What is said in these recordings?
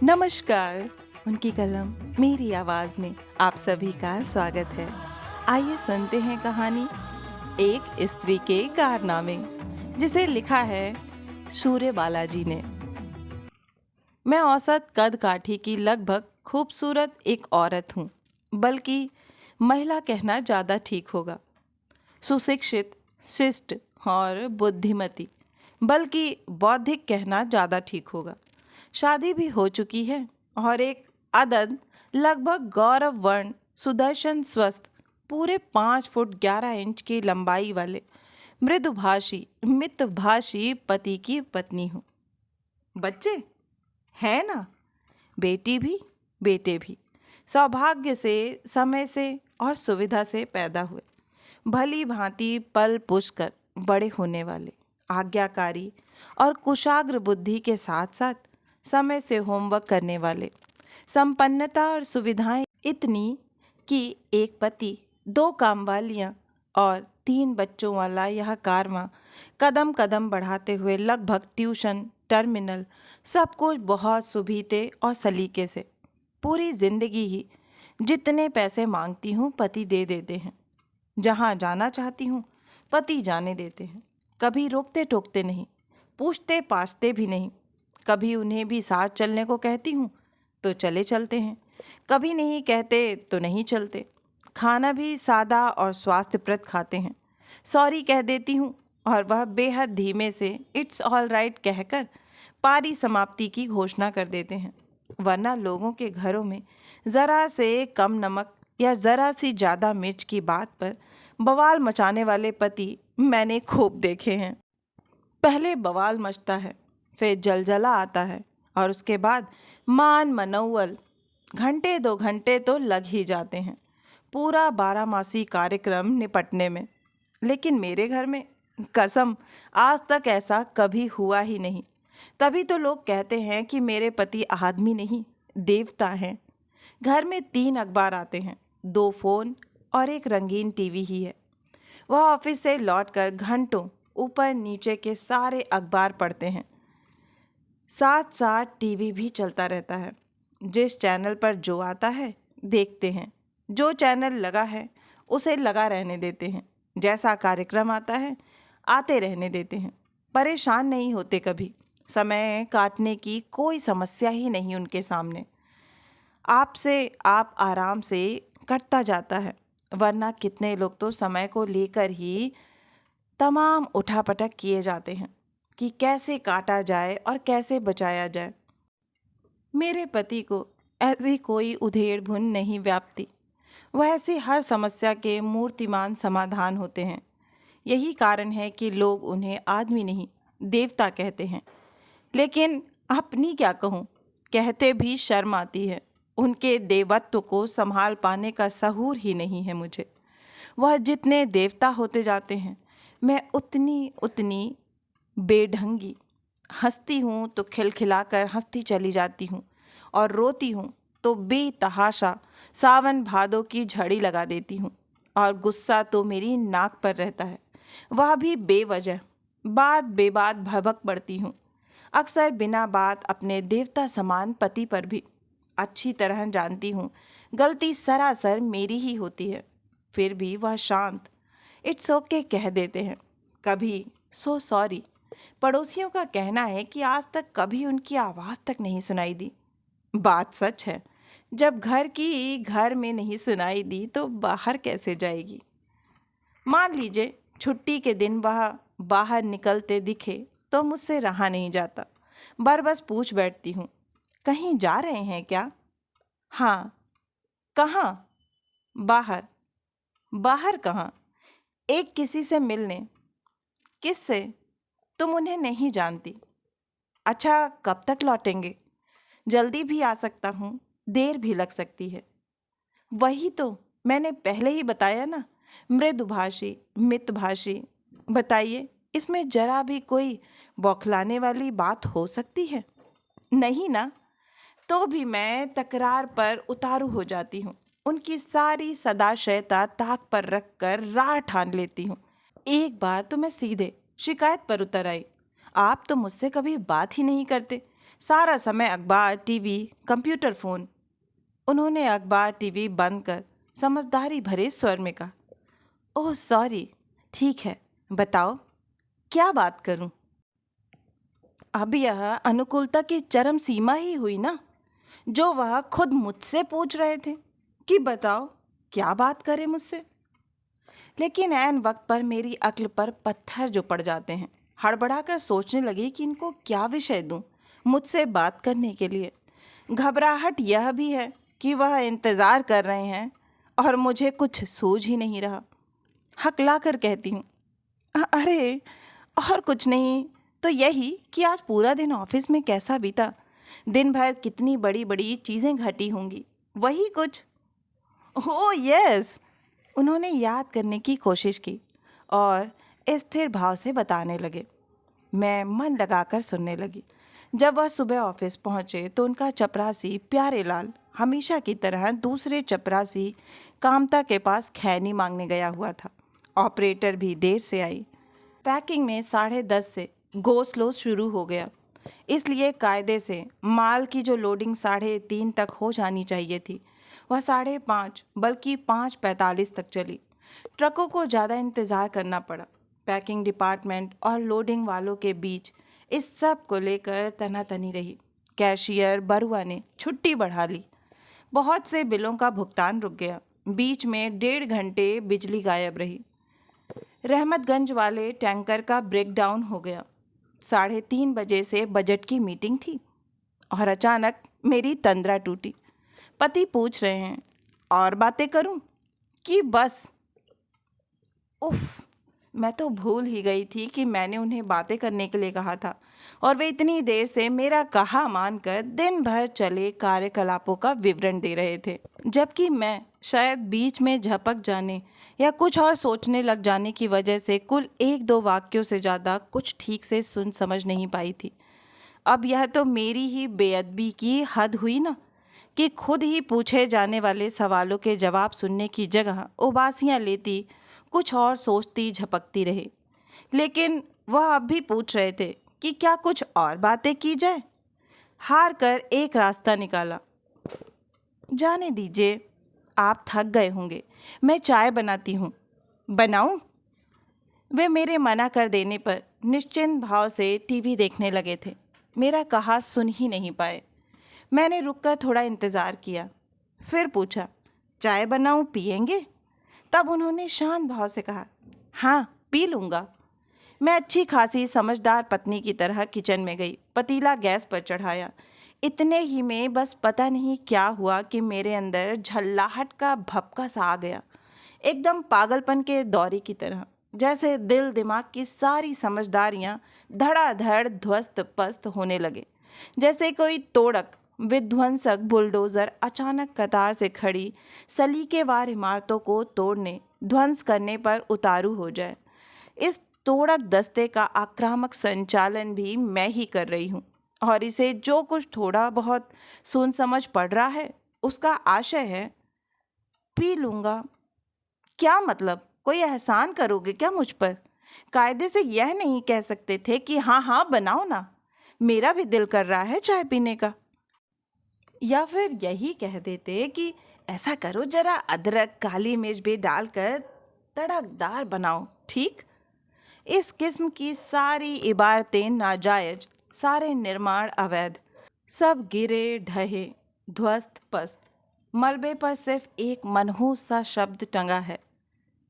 नमस्कार। उनकी कलम मेरी आवाज में आप सभी का स्वागत है। आइए सुनते हैं कहानी एक स्त्री के कारनामे, जिसे लिखा है सूर्य बालाजी ने। मैं औसत कद काठी की लगभग खूबसूरत एक औरत हूँ, बल्कि महिला कहना ज़्यादा ठीक होगा। सुशिक्षित, शिष्ट और बुद्धिमती, बल्कि बौद्धिक कहना ज़्यादा ठीक होगा। शादी भी हो चुकी है और एक अदद लगभग गौरव वर्ण सुदर्शन स्वस्थ पूरे 5 फुट 11 इंच की लंबाई वाले मृदुभाषी मितभाषी पति की पत्नी हूँ। बच्चे है ना, बेटी भी बेटे भी सौभाग्य से, समय से और सुविधा से पैदा हुए, भली भांति पल पुष कर बड़े होने वाले, आज्ञाकारी और कुशाग्र बुद्धि के साथ साथ समय से होमवर्क करने वाले, संपन्नता और सुविधाएं इतनी कि एक पति, 2 कामवालियां और 3 बच्चों वाला यह कारवां कदम कदम बढ़ाते हुए लगभग ट्यूशन, टर्मिनल, सब कुछ बहुत सुभीते और सलीके से पूरी जिंदगी ही जितने पैसे मांगती हूँ पति दे देते हैं। जहाँ जाना चाहती हूँ पति जाने देते हैं। कभी रोकते टोकते नहीं, पूछते पाछते भी नहीं। कभी उन्हें भी साथ चलने को कहती हूँ तो चले चलते हैं, कभी नहीं कहते तो नहीं चलते। खाना भी सादा और स्वास्थ्यप्रद खाते हैं। सॉरी कह देती हूँ और वह बेहद धीमे से इट्स ऑल राइट कहकर पारी समाप्ति की घोषणा कर देते हैं। वरना लोगों के घरों में ज़रा से कम नमक या ज़रा सी ज़्यादा मिर्च की बात पर बवाल मचाने वाले पति मैंने खूब देखे हैं। पहले बवाल मचता है, फिर जलजला आता है और उसके बाद मान मनौवल। घंटे 2 घंटे तो लग ही जाते हैं पूरा 12 मासी कार्यक्रम निपटने में। लेकिन मेरे घर में कसम आज तक ऐसा कभी हुआ ही नहीं। तभी तो लोग कहते हैं कि मेरे पति आदमी नहीं देवता हैं। घर में 3 अखबार आते हैं, 2 फोन और एक रंगीन टीवी ही है। वह ऑफिस से लौटकर घंटों ऊपर नीचे के सारे अखबार पढ़ते हैं। साथ साथ टीवी भी चलता रहता है। जिस चैनल पर जो आता है देखते हैं, जो चैनल लगा है उसे लगा रहने देते हैं, जैसा कार्यक्रम आता है आते रहने देते हैं। परेशान नहीं होते कभी। समय काटने की कोई समस्या ही नहीं उनके सामने। आपसे आप आराम से कटता जाता है। वरना कितने लोग तो समय को लेकर ही तमाम उठापटक किए जाते हैं कि कैसे काटा जाए और कैसे बचाया जाए। मेरे पति को ऐसी कोई उधेड़ बुन नहीं व्यापती। वह ऐसी हर समस्या के मूर्तिमान समाधान होते हैं। यही कारण है कि लोग उन्हें आदमी नहीं देवता कहते हैं। लेकिन अपनी क्या कहूँ, कहते भी शर्म आती है। उनके देवत्व को संभाल पाने का सहूर ही नहीं है मुझे। वह जितने देवता होते जाते हैं, मैं उतनी उतनी बेढंगी। हंसती हूँ तो खिलखिलाकर हंसती चली जाती हूँ और रोती हूँ तो बेतहाशा सावन भादों की झड़ी लगा देती हूँ। और गुस्सा तो मेरी नाक पर रहता है, वह भी बेवजह। बात बेबात भड़बक पड़ती हूँ, अक्सर बिना बात अपने देवता समान पति पर भी। अच्छी तरह जानती हूँ गलती सरासर मेरी ही होती है, फिर भी वह शांत इट्स ओके कह देते हैं। कभी सो सॉरी। पड़ोसियों का कहना है कि आज तक कभी उनकी आवाज़ तक नहीं सुनाई दी। बात सच है। जब घर की घर में नहीं सुनाई दी तो बाहर कैसे जाएगी। मान लीजिए छुट्टी के दिन वह बाहर निकलते दिखे तो मुझसे रहा नहीं जाता। बस पूछ बैठती हूँ, कहीं जा रहे हैं क्या? हाँ। कहाँ? बाहर। बाहर कहाँ? एक किसी से मिलने। किससे? तुम उन्हें नहीं जानती। अच्छा, कब तक लौटेंगे? जल्दी भी आ सकता हूँ, देर भी लग सकती है। वही तो मैंने पहले ही बताया ना, मृदुभाषी मितभाषी। बताइए, इसमें जरा भी कोई बौखलाने वाली बात हो सकती है? नहीं ना। तो भी मैं तकरार पर उतारू हो जाती हूँ। उनकी सारी सदाशयता ताक पर रख कर राह ठान लेती हूँ। एक बार तो मैं सीधे शिकायत पर उतर आई। आप तो मुझसे कभी बात ही नहीं करते, सारा समय अखबार, टीवी, कंप्यूटर, फ़ोन। उन्होंने अखबार, टीवी बंद कर समझदारी भरे स्वर में कहा, ओह सॉरी, ठीक है, बताओ, क्या बात करूं? अब यह अनुकूलता की चरम सीमा ही हुई ना, जो वह खुद मुझसे पूछ रहे थे कि बताओ क्या बात करें मुझसे। लेकिन ऐन वक्त पर मेरी अक्ल पर पत्थर जो पड़ जाते हैं, हड़बड़ाकर सोचने लगी कि इनको क्या विषय दूं मुझसे बात करने के लिए। घबराहट यह भी है कि वह इंतज़ार कर रहे हैं और मुझे कुछ सूझ ही नहीं रहा। हकला कर कहती हूँ, अरे और कुछ नहीं, तो यही कि आज पूरा दिन ऑफिस में कैसा बीता, दिन भर कितनी बड़ी बड़ी चीज़ें घटी होंगी, वही कुछ। ओह यस, उन्होंने याद करने की कोशिश की और स्थिर भाव से बताने लगे। मैं मन लगाकर सुनने लगी। जब वह सुबह ऑफिस पहुंचे तो उनका चपरासी प्यारेलाल हमेशा की तरह दूसरे चपरासी कामता के पास खैनी मांगने गया हुआ था। ऑपरेटर भी देर से आई। पैकिंग में 10:30 से गो स्लो शुरू हो गया, इसलिए कायदे से माल की जो लोडिंग 3:30 तक हो जानी चाहिए थी, वह 5:30 बल्कि 5:45 तक चली। ट्रकों को ज़्यादा इंतज़ार करना पड़ा। पैकिंग डिपार्टमेंट और लोडिंग वालों के बीच इस सब को लेकर तनातनी रही। कैशियर बरुआ ने छुट्टी बढ़ा ली। बहुत से बिलों का भुगतान रुक गया। बीच में 1.5 घंटे बिजली गायब रही। रहमतगंज वाले टैंकर का ब्रेकडाउन हो गया। 3:30 बजे से बजट की मीटिंग थी और अचानक मेरी तंद्रा टूटी। पति पूछ रहे हैं, और बातें करूं कि बस? उफ, मैं तो भूल ही गई थी कि मैंने उन्हें बातें करने के लिए कहा था और वे इतनी देर से मेरा कहा मानकर दिन भर चले कार्यकलापों का विवरण दे रहे थे, जबकि मैं शायद बीच में झपक जाने या कुछ और सोचने लग जाने की वजह से कुल 1-2 वाक्यों से ज़्यादा कुछ ठीक से सुन समझ नहीं पाई थी। अब यह तो मेरी ही बेअदबी की हद हुई ना, कि खुद ही पूछे जाने वाले सवालों के जवाब सुनने की जगह उबासियां लेती कुछ और सोचती झपकती रही। लेकिन वह अब भी पूछ रहे थे कि क्या कुछ और बातें की जाए। हार कर एक रास्ता निकाला, जाने दीजिए, आप थक गए होंगे, मैं चाय बनाती हूँ। बनाऊँ? वे मेरे मना कर देने पर निश्चिंत भाव से टीवी देखने लगे थे। मेरा कहा सुन ही नहीं पाए। मैंने रुककर थोड़ा इंतज़ार किया, फिर पूछा, चाय बनाऊं, पिएंगे? तब उन्होंने शांत भाव से कहा, हाँ पी लूँगा। मैं अच्छी खासी समझदार पत्नी की तरह किचन में गई, पतीला गैस पर चढ़ाया। इतने ही में बस पता नहीं क्या हुआ कि मेरे अंदर झल्लाहट का भपका सा आ गया, एकदम पागलपन के दौरे की तरह, जैसे दिल दिमाग की सारी समझदारियाँ धड़ाधड़ ध्वस्त पस्त होने लगे। जैसे कोई तोड़क विध्वंसक बुलडोज़र अचानक कतार से खड़ी सलीकेवार इमारतों को तोड़ने ध्वंस करने पर उतारू हो जाए। इस तोड़क दस्ते का आक्रामक संचालन भी मैं ही कर रही हूँ और इसे जो कुछ थोड़ा बहुत सुन समझ पड़ रहा है उसका आशय है, पी लूँगा। क्या मतलब, कोई एहसान करोगे क्या मुझ पर? कायदे से यह नहीं कह सकते थे कि हाँ हाँ बनाओ ना, मेरा भी दिल कर रहा है चाय पीने का। या फिर यही कह देते कि ऐसा करो, जरा अदरक काली मिर्च भी डालकर तड़कदार बनाओ, ठीक? इस किस्म की सारी इबारतें नाजायज, सारे निर्माण अवैध, सब गिरे ढहे ध्वस्त पस्त। मलबे पर सिर्फ एक मनहूस सा शब्द टंगा है,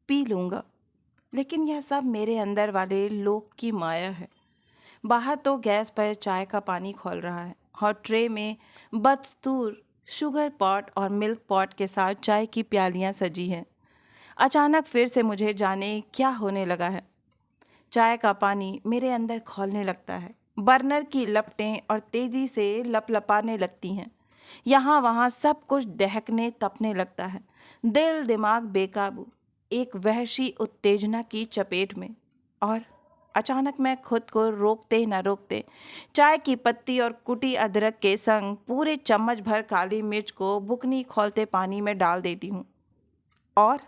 पी लूँगा। लेकिन यह सब मेरे अंदर वाले लोक की माया है। बाहर तो गैस पर चाय का पानी खौल रहा है और ट्रे में बदस्तूर शुगर पॉट और मिल्क पॉट के साथ चाय की प्यालियाँ सजी हैं। अचानक फिर से मुझे जाने क्या होने लगा है। चाय का पानी मेरे अंदर खौलने लगता है। बर्नर की लपटें और तेज़ी से लपलपाने लगती हैं। यहाँ वहाँ सब कुछ दहकने तपने लगता है। दिल दिमाग बेकाबू, एक वहशी उत्तेजना की चपेट में। और अचानक मैं खुद को रोकते न रोकते चाय की पत्ती और कुटी अदरक के संग पूरे चम्मच भर काली मिर्च को बुकनी खौलते पानी में डाल देती हूँ। और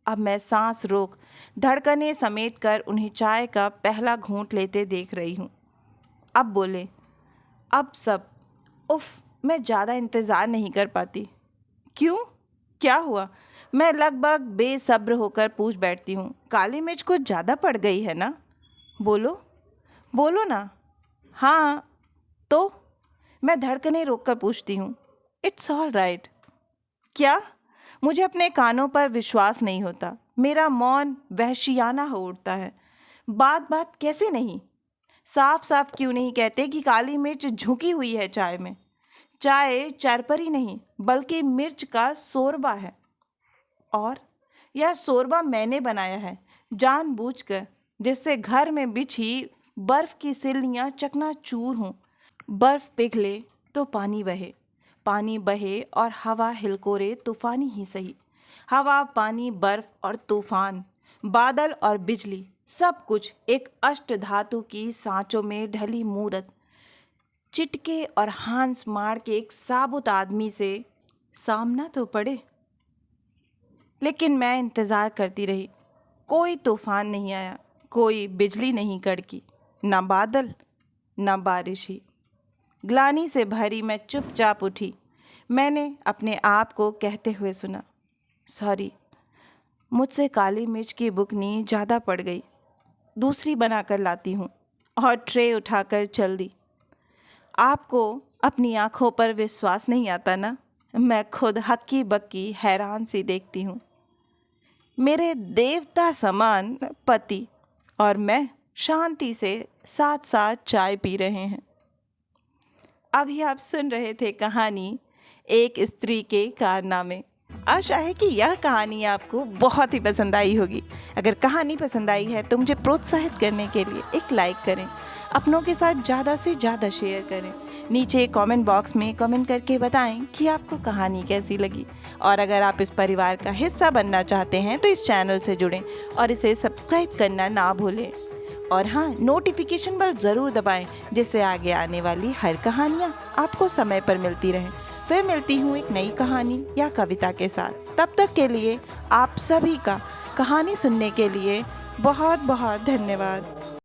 अब मैं सांस रोक धड़कने समेट कर उन्हें चाय का पहला घूंट लेते देख रही हूँ। अब बोले, अब सब उफ, मैं ज़्यादा इंतज़ार नहीं कर पाती। क्यों? क्या हुआ? मैं लगभग बेसब्र होकर पूछ बैठती हूँ। काली मिर्च कुछ ज़्यादा पड़ गई है ना? बोलो, बोलो ना। हाँ, तो? मैं धड़कनें रोककर पूछती हूँ। It's all right. क्या? मुझे अपने कानों पर विश्वास नहीं होता। मेरा मौन वहशियाना हो उठता है। बात बात कैसे नहीं? साफ साफ क्यों नहीं कहते कि काली मिर्च झुकी हुई है चाय में? चाय चरपरी नहीं बल्कि मिर्च का शोरबा है। और यह शोरबा मैंने बनाया है जानबूझकर, जिससे घर में बिछी बर्फ की सिल्लियाँ चकनाचूर हों। बर्फ पिघले तो पानी बहे और हवा हिलकोरे तूफानी ही सही। हवा, पानी, बर्फ और तूफान, बादल और बिजली, सब कुछ एक अष्ट धातु की सांचों में ढली मूरत। चिटके और हांस मार के एक साबुत आदमी से सामना तो पड़े। लेकिन मैं इंतज़ार करती रही। कोई तूफान नहीं आया, कोई बिजली नहीं कड़की, ना बादल, ना बारिश ही। ग्लानि से भरी मैं चुपचाप उठी। मैंने अपने आप को कहते हुए सुना, सॉरी, मुझसे काली मिर्च की बुकनी ज़्यादा पड़ गई। दूसरी बनाकर लाती हूँ। और ट्रे उठाकर चल दी। आपको अपनी आंखों पर विश्वास नहीं आता ना? मैं खुद हक्की बक्की हैरान सी देखती हूँ। मेरे देवता समान पति और मैं शांति से साथ साथ चाय पी रहे हैं। अभी आप सुन रहे थे कहानी एक स्त्री के कारनामे। आशा है कि यह कहानी आपको बहुत ही पसंद आई होगी। अगर कहानी पसंद आई है तो मुझे प्रोत्साहित करने के लिए एक लाइक करें, अपनों के साथ ज़्यादा से ज़्यादा शेयर करें। नीचे कमेंट बॉक्स में कमेंट करके बताएं कि आपको कहानी कैसी लगी। और अगर आप इस परिवार का हिस्सा बनना चाहते हैं तो इस चैनल से जुड़ें और इसे सब्सक्राइब करना ना भूलें। और हाँ, नोटिफिकेशन बेल ज़रूर दबाएं, जिससे आगे आने वाली हर कहानियाँ आपको समय पर मिलती रहें। फिर मिलती हूँ एक नई कहानी या कविता के साथ। तब तक के लिए आप सभी का कहानी सुनने के लिए बहुत बहुत धन्यवाद।